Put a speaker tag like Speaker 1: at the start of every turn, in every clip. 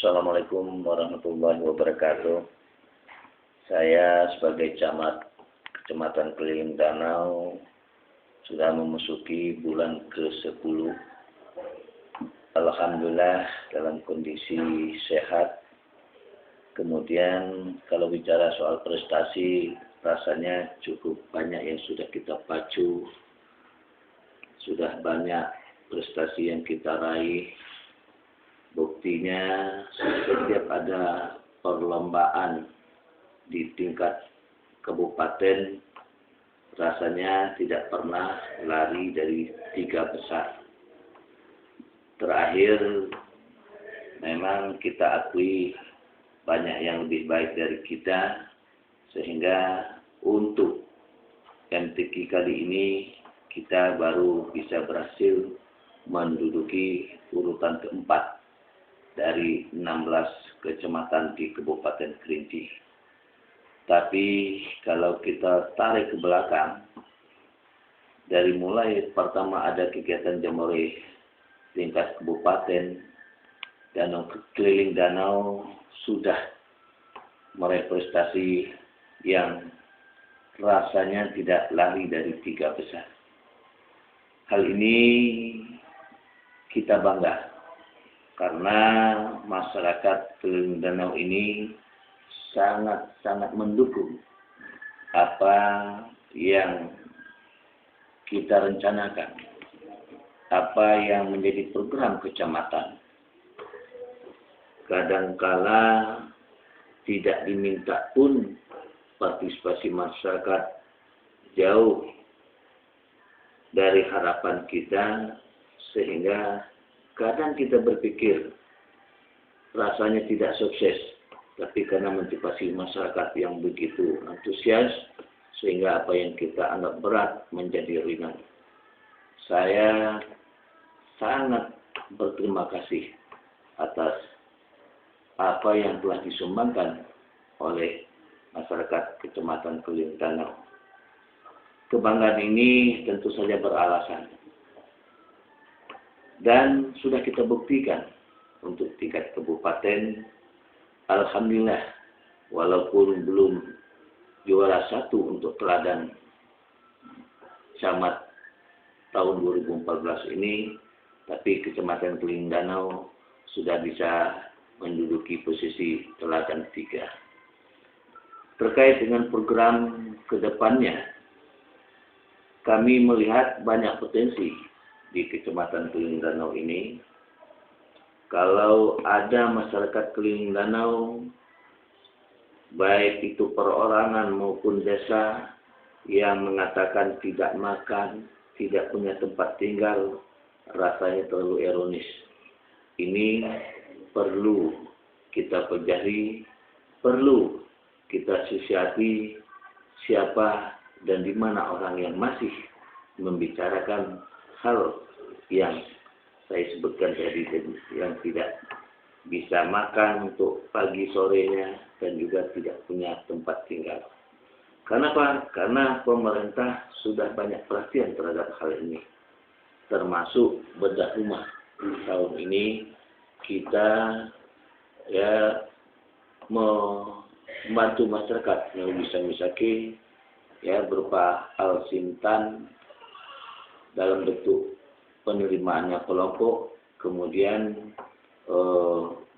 Speaker 1: Assalamualaikum warahmatullahi wabarakatuh. Saya sebagai camat Kecamatan Keliling Danau sudah memasuki bulan ke-10. Alhamdulillah dalam kondisi sehat. Kemudian kalau bicara soal prestasi, rasanya cukup banyak yang sudah kita pacu. Sudah banyak prestasi yang kita raih. Buktinya setiap ada perlombaan di tingkat kabupaten rasanya tidak pernah lari dari 3 besar. Terakhir memang kita akui banyak yang lebih baik dari kita, sehingga untuk MTQ kali ini kita baru bisa berhasil menduduki urutan keempat dari 16 kecamatan di Kabupaten Kerinci. Tapi kalau kita tarik ke belakang, dari mulai pertama ada kegiatan Jamboree tingkat kabupaten, Danau Keliling Danau sudah meraih prestasi yang rasanya tidak lari dari 3 besar. Hal ini kita bangga karena masyarakat Keliling Danau ini sangat mendukung apa yang kita rencanakan, apa yang menjadi program kecamatan. Kadangkala tidak diminta pun partisipasi masyarakat jauh dari harapan kita, sehingga kadang kita berpikir rasanya tidak sukses, tapi karena motivasi masyarakat yang begitu antusias, sehingga apa yang kita anggap berat menjadi ringan. Saya sangat berterima kasih atas apa yang telah disumbangkan oleh masyarakat Kecamatan Keliling Danau. Kebanggaan ini tentu saja beralasan. Dan sudah kita buktikan untuk tingkat kabupaten, alhamdulillah, walaupun belum juara 1 untuk teladan camat tahun 2014 ini, tapi Kecamatan Keliling Danau sudah bisa menduduki posisi teladan 3. Terkait dengan program kedepannya, kami melihat banyak potensi di Kecamatan Keliling Danau ini. Kalau ada masyarakat Keliling Danau, baik itu perorangan maupun desa, yang mengatakan tidak makan, tidak punya tempat tinggal, rasanya terlalu ironis. Ini perlu kita pelajari, perlu kita sisihati siapa dan di mana orang yang masih membicarakan hal yang saya sebutkan tadi, yang tidak bisa makan untuk pagi sorenya dan juga tidak punya tempat tinggal. Kenapa? Karena pemerintah sudah banyak perhatian terhadap hal ini, termasuk bedah rumah. Tahun ini kita membantu masyarakat yang bisa misaki berupa al-sintan dalam bentuk penerimaannya kelompok, kemudian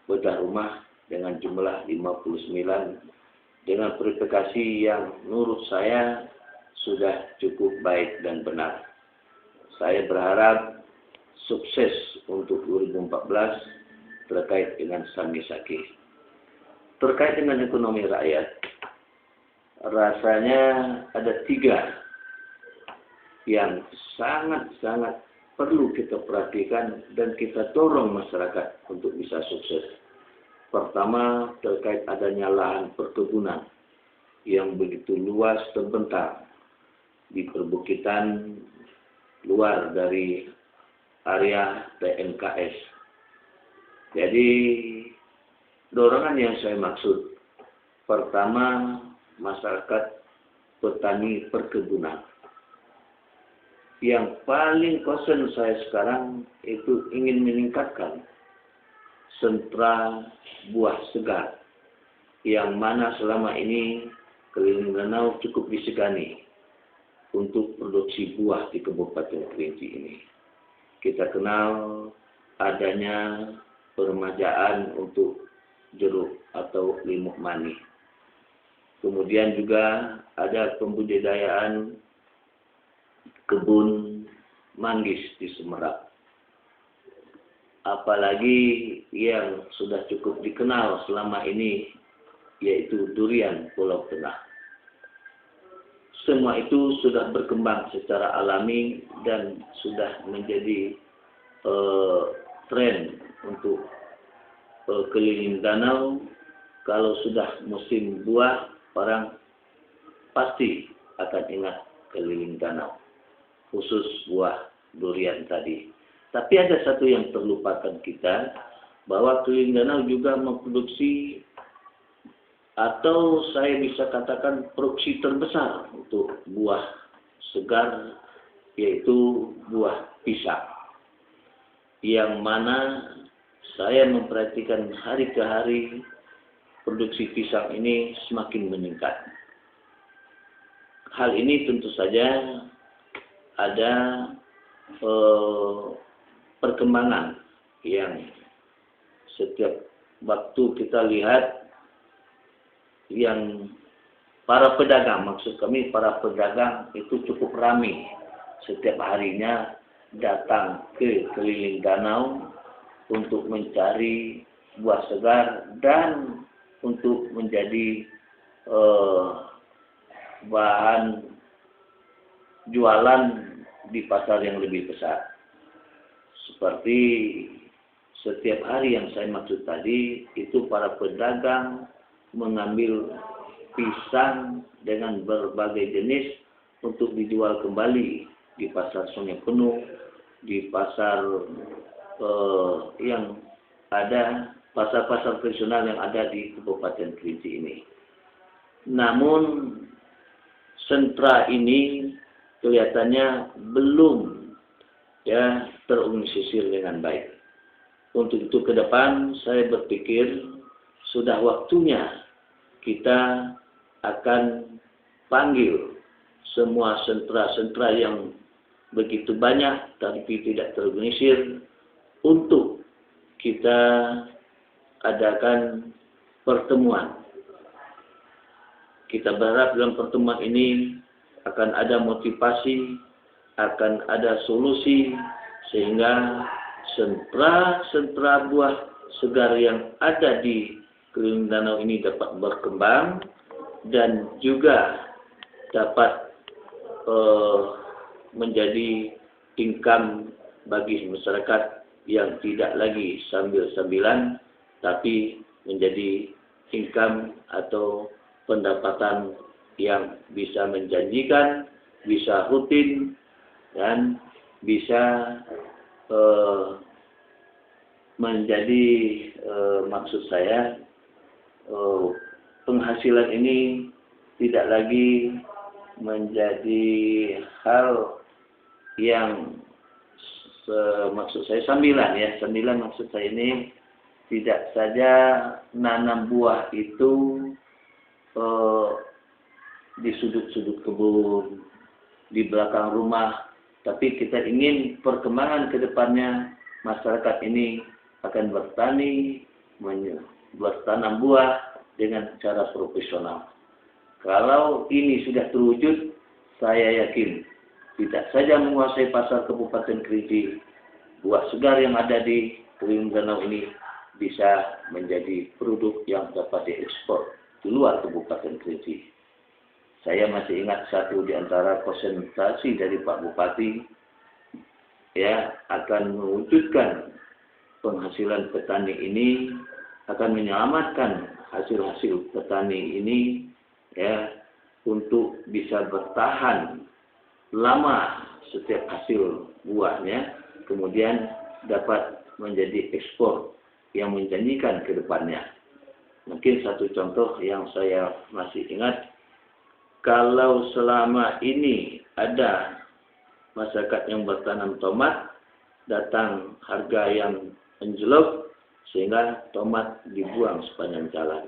Speaker 1: bedah rumah dengan jumlah 59 dengan verifikasi yang menurut saya sudah cukup baik dan benar. Saya berharap sukses untuk 2014 terkait dengan Samisaki. Terkait dengan ekonomi rakyat, rasanya ada 3 yang sangat perlu kita perhatikan dan kita dorong masyarakat untuk bisa sukses. Pertama, terkait adanya lahan perkebunan yang begitu luas terbentang di perbukitan luar dari area TNKS. Jadi, dorongan yang saya maksud, pertama, masyarakat petani perkebunan. Yang paling concern saya sekarang itu ingin meningkatkan sentra buah segar yang mana selama ini keliling danau cukup disegani untuk produksi buah di Kabupaten Kerinci ini. Kita kenal adanya peremajaan untuk jeruk atau limau manis. Kemudian juga ada pembudidayaan kebun manggis di Semerak. Apalagi yang sudah cukup dikenal selama ini, yaitu durian Pulau Tengah. Semua itu sudah berkembang secara alami dan sudah menjadi tren untuk keliling danau. Kalau sudah musim buah, orang pasti akan ingat keliling danau, khusus buah durian tadi. Tapi ada satu yang terlupakan kita, bahwa keliling danau juga memproduksi, atau saya bisa katakan produksi terbesar untuk buah segar, yaitu buah pisang. Yang mana saya memperhatikan hari ke hari produksi pisang ini semakin meningkat. Hal ini tentu saja ada perkembangan yang setiap waktu kita lihat, yang para pedagang, maksud kami para pedagang itu cukup ramai setiap harinya datang ke keliling danau untuk mencari buah segar dan untuk menjadi bahan jualan di pasar yang lebih besar. Seperti setiap hari yang saya maksud tadi, itu para pedagang mengambil pisang dengan berbagai jenis untuk dijual kembali di pasar Sungai Penuh, di pasar yang ada, pasar-pasar tradisional yang ada di Kabupaten Kerinci ini. Namun sentra ini kelihatannya belum terorganisir dengan baik. Untuk itu ke depan saya berpikir sudah waktunya kita akan panggil semua sentra-sentra yang begitu banyak tapi tidak terorganisir untuk kita adakan pertemuan. Kita berharap dalam pertemuan ini akan ada motivasi, akan ada solusi, sehingga sentra-sentra buah segar yang ada di keliling danau ini dapat berkembang dan juga dapat menjadi income bagi masyarakat yang tidak lagi sambil-sambilan, tapi menjadi income atau pendapatan yang bisa menjanjikan, bisa rutin, dan bisa menjadi maksud saya penghasilan ini tidak lagi menjadi hal yang maksud saya sambilan ya. Sambilan maksud saya ini tidak saja nanam buah itu di sudut-sudut kebun, di belakang rumah, tapi kita ingin perkembangan ke depannya masyarakat ini akan bertani, bertanam buah dengan cara profesional. Kalau ini sudah terwujud, saya yakin tidak saja menguasai pasar Kabupaten Kerinci, buah segar yang ada di keliling danau ini bisa menjadi produk yang dapat diekspor di luar Kabupaten Kerinci. Saya masih ingat satu di antara konsentrasi dari Pak Bupati akan mewujudkan penghasilan petani ini, akan menyelamatkan hasil-hasil petani ini untuk bisa bertahan lama setiap hasil buahnya, kemudian dapat menjadi ekspor yang menjanjikan ke depannya. Mungkin satu contoh yang saya masih ingat, kalau selama ini ada masyarakat yang bertanam tomat, datang harga yang anjlok, sehingga tomat dibuang sepanjang jalan.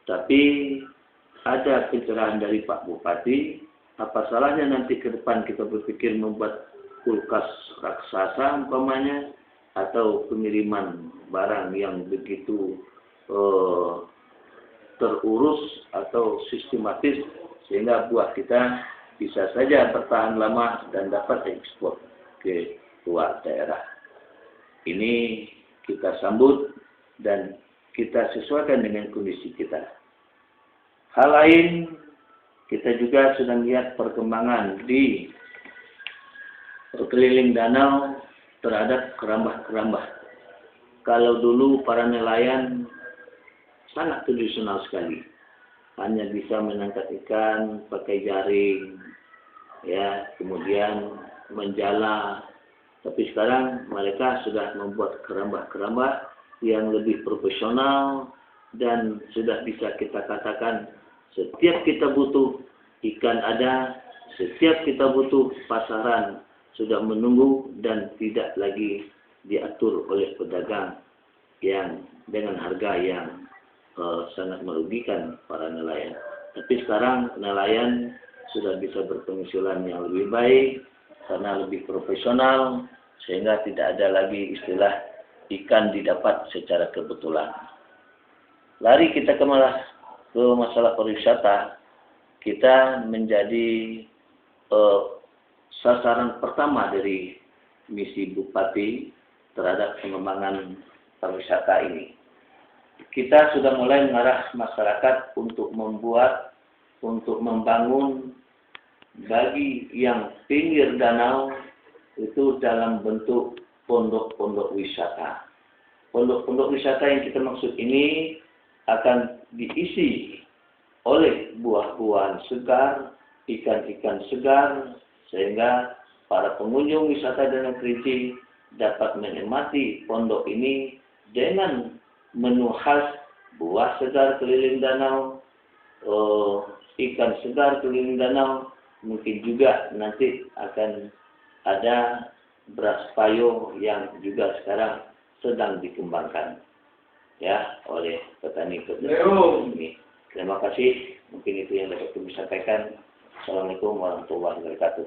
Speaker 1: Tapi ada pencerahan dari Pak Bupati, apa salahnya nanti ke depan kita berpikir membuat kulkas raksasa umpamanya, atau pengiriman barang yang begitu terurus atau sistematis sehingga buah kita bisa saja bertahan lama dan dapat ekspor ke luar daerah. Ini kita sambut dan kita sesuaikan dengan kondisi kita. Hal lain, kita juga sedang lihat perkembangan di keliling danau terhadap kerambah-kerambah. Kalau dulu para nelayan sangat tradisional sekali, hanya bisa menangkap ikan pakai jaring, ya, kemudian menjala. Tapi sekarang mereka sudah membuat kerambah-kerambah yang lebih profesional dan sudah bisa kita katakan setiap kita butuh ikan ada, setiap kita butuh pasaran sudah menunggu dan tidak lagi diatur oleh pedagang yang dengan harga yang sangat merugikan para nelayan. Tapi sekarang nelayan sudah bisa berpenghasilan yang lebih baik karena lebih profesional, sehingga tidak ada lagi istilah ikan didapat secara kebetulan. Lari kita ke masalah pariwisata, kita menjadi sasaran pertama dari misi Bupati terhadap pengembangan pariwisata ini. Kita sudah mulai mengarah masyarakat untuk membangun bagi yang pinggir danau itu dalam bentuk pondok-pondok wisata. Pondok-pondok wisata yang kita maksud ini akan diisi oleh buah-buahan segar, ikan-ikan segar, sehingga para pengunjung wisata Danau Kerinci dapat menikmati pondok ini dengan menu khas buah segar keliling danau, ikan segar keliling danau. Mungkin juga nanti akan ada beras payo yang juga sekarang sedang dikembangkan ya oleh petani-petani ini. Terima kasih. Mungkin itu yang dapat kami sampaikan. Assalamualaikum warahmatullahi wabarakatuh.